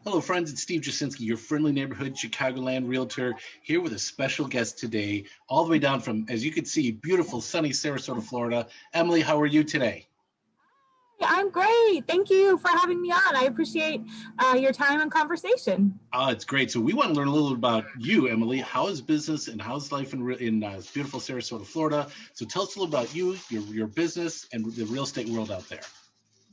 Hello, friends. It's Steve Jasinski, your friendly neighborhood Chicagoland realtor, here with a special guest today, all the way down from, as you can see, beautiful sunny Sarasota, Florida. Emily, how are you today? I'm great. Thank you for having me on. I appreciate your time and conversation. It's great. So we want to learn a little about you, Emily. How is business and how's life in beautiful Sarasota, Florida? So tell us a little about you, your business, and the real estate world out there.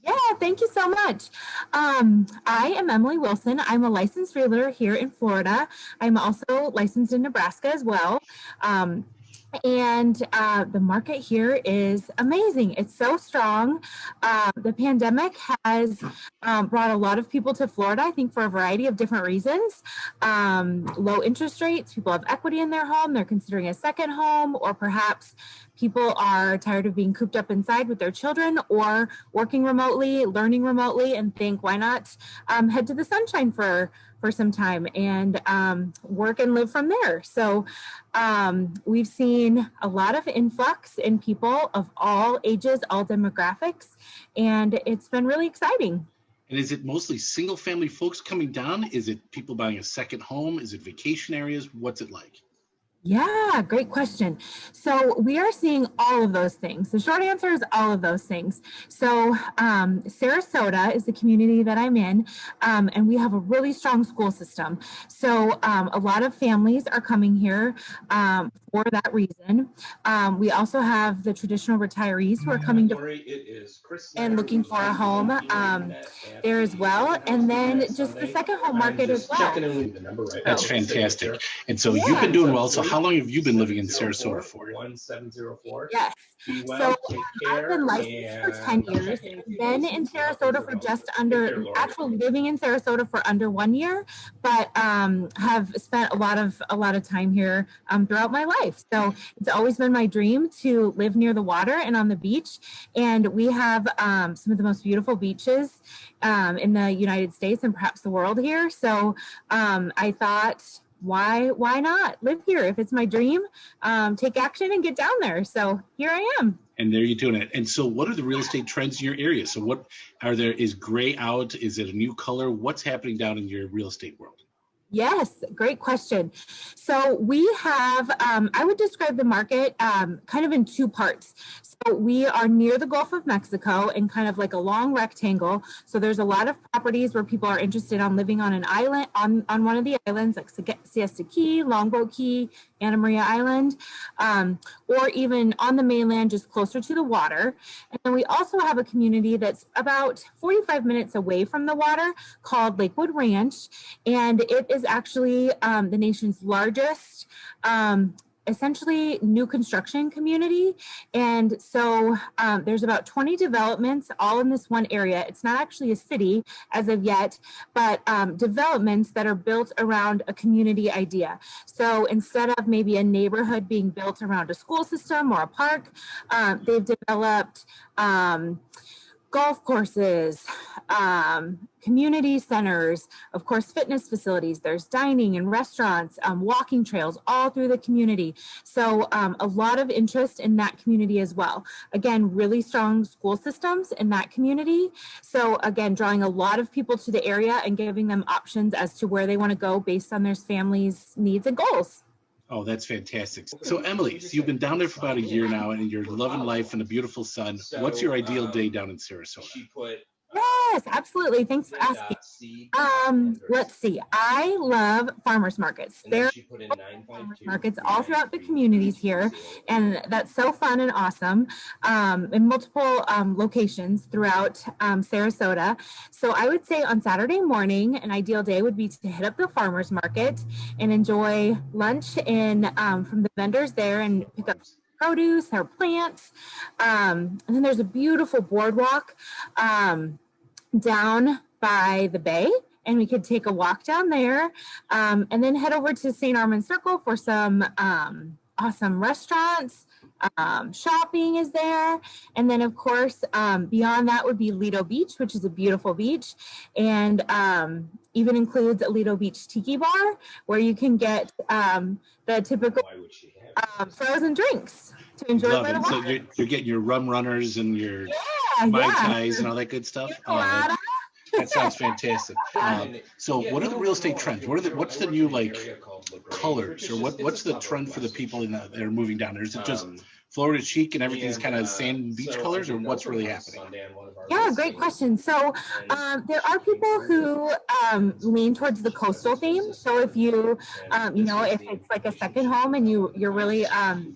Yeah, thank you so much. I am Emily Wilson. I'm a licensed realtor here in Florida. I'm also licensed in Nebraska as well. And the market here is amazing. It's so strong. The pandemic has brought a lot of people to Florida, I think, for a variety of different reasons. Low interest rates, people have equity in their home, they're considering a second home, or perhaps people are tired of being cooped up inside with their children or working remotely, learning remotely, and think, why not head to the sunshine for some time and work and live from there. So we've seen a lot of influx in people of all ages, all demographics, and it's been really exciting. And is it mostly single family folks coming down? Is it people buying a second home? Is it vacation areas? What's it like? Yeah, great question. So we are seeing all of those things. The short answer is all of those things. So Sarasota is the community that I'm in, and we have a really strong school system. So a lot of families are coming here for that reason. We also have the traditional retirees who are coming to and looking for a home there as well. And then just the second home market as well. That's fantastic. And so you've been doing well. So how long have you been living in Sarasota for? Yes. So I've been licensed for 10 years, been in Sarasota for actually living in Sarasota for under 1 year, but have spent a lot of time here throughout my life. So it's always been my dream to live near the water and on the beach. And we have some of the most beautiful beaches in the United States and perhaps the world here. So I thought, why not live here? If it's my dream, take action and get down there. So here I am. And there you're doing it. And so what are the real estate trends in your area? So what is gray out? Is it a new color? What's happening down in your real estate world? Yes, great question. So we have, I would describe the market kind of in two parts. So we are near the Gulf of Mexico and kind of like a long rectangle. So there's a lot of properties where people are interested on living on an island, on one of the islands like Siesta Key, Longboat Key, Anna Maria Island, or even on the mainland, just closer to the water. And then we also have a community that's about 45 minutes away from the water called Lakewood Ranch. And it is actually the nation's largest essentially new construction community. And so there's about 20 developments all in this one area. It's not actually a city as of yet, but developments that are built around a community idea. So instead of maybe a neighborhood being built around a school system or a park, they've developed golf courses, community centers, of course, fitness facilities. There's dining and restaurants, walking trails all through the community. So a lot of interest in that community as well. Again, really strong school systems in that community. So again, drawing a lot of people to the area and giving them options as to where they want to go based on their family's needs and goals. Oh, that's fantastic. So Emily, so you've been down there for about a year now and you're loving life and a beautiful sun. What's your ideal day down in Sarasota? Yes, absolutely. Thanks for asking. Let's see. I love farmers markets. There are farmers markets all throughout the communities here, and that's so fun and awesome in multiple locations throughout Sarasota. So I would say on Saturday morning, an ideal day would be to hit up the farmers market and enjoy lunch from the vendors there and pick up produce or plants. And then there's a beautiful boardwalk down by the bay, and we could take a walk down there and then head over to St. Armand Circle for some awesome restaurants. Shopping is there. And then, of course, beyond that would be Lido Beach, which is a beautiful beach, and even includes a Lido Beach Tiki Bar where you can get the typical frozen drinks to enjoy. Love it. So you're getting your rum runners and your Mai Tais and all that good stuff. That sounds fantastic. So what are the real estate trends? What's the new like colors, or what's the trend for the people that are moving down there? Is it just Florida chic and everything's kind of sand and beach colors, or what's really happening? Yeah, great question. So there are people who lean towards the coastal theme. So if you, if it's like a second home and you're really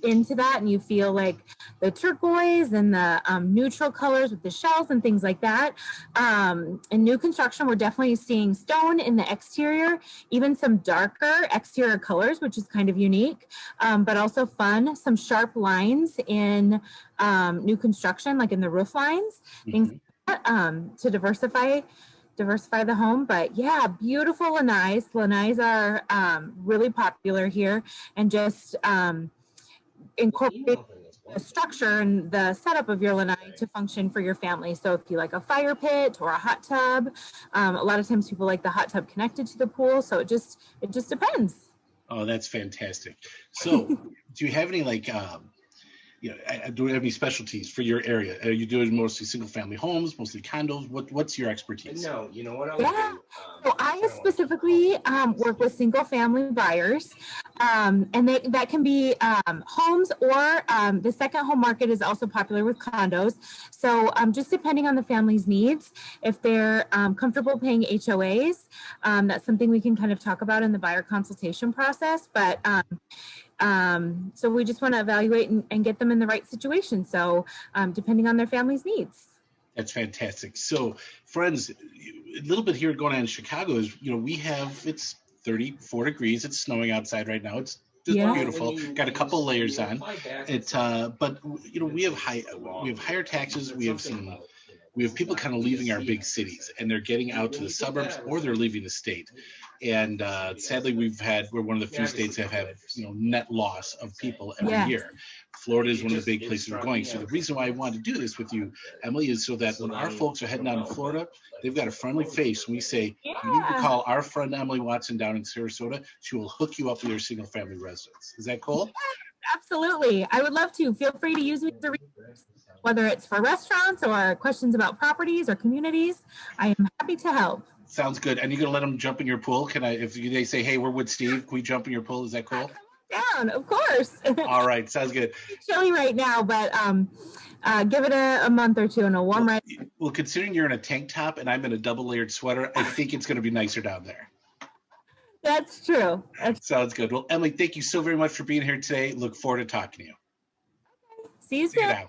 into that and you feel like the turquoise and the neutral colors with the shells and things like that. In new construction, we're definitely seeing stone in the exterior, even some darker exterior colors, which is kind of unique, but also fun. Some sharp lines in new construction, like in the roof lines, things like that, to diversify the home. But yeah, beautiful lanais. Lanais are really popular here, and just incorporate the structure and the setup of your lanai to function for your family. So if you like a fire pit or a hot tub, a lot of times people like the hot tub connected to the pool. So it just depends. Oh, that's fantastic. So do you have any like do you have any specialties for your area? Are you doing mostly single family homes, mostly condos? What's your expertise? No, you know what I Yeah. So I specifically work with single family buyers, and that can be homes, or the second home market is also popular with condos. So just depending on the family's needs, if they're comfortable paying HOAs, that's something we can kind of talk about in the buyer consultation process. But so we just want to evaluate and get them in the right situation. So depending on their family's needs. That's fantastic. So friends, a little bit here going on in Chicago is, it's 34 degrees. It's snowing outside right now. It's just beautiful. Got a couple of layers on. But we have higher taxes. We have people kind of leaving our big cities, and they're getting out to the suburbs, or they're leaving the state. And sadly, we're one of the few states that have net loss of people every year. Florida is one of the big places we're going. So the reason why I wanted to do this with you, Emily, is so that when our folks are heading down to Florida, they've got a friendly face. We say, you need to call our friend Emily Watson down in Sarasota. She will hook you up with your single family residence. Is that cool? Absolutely. I would love to. Feel free to use me as a resource, whether it's for restaurants or questions about properties or communities. I am happy to help. Sounds good. And you're going to let them jump in your pool? If they say, hey, we're with Steve, can we jump in your pool? Is that cool? Down, of course. All right. Sounds good. It's chilly right now, but give it a month or two and a warm ride. Well, considering you're in a tank top and I'm in a double layered sweater, I think it's going to be nicer down there. That's true. Sounds good. Well, Emily, thank you so very much for being here today. Look forward to talking to you. See you soon.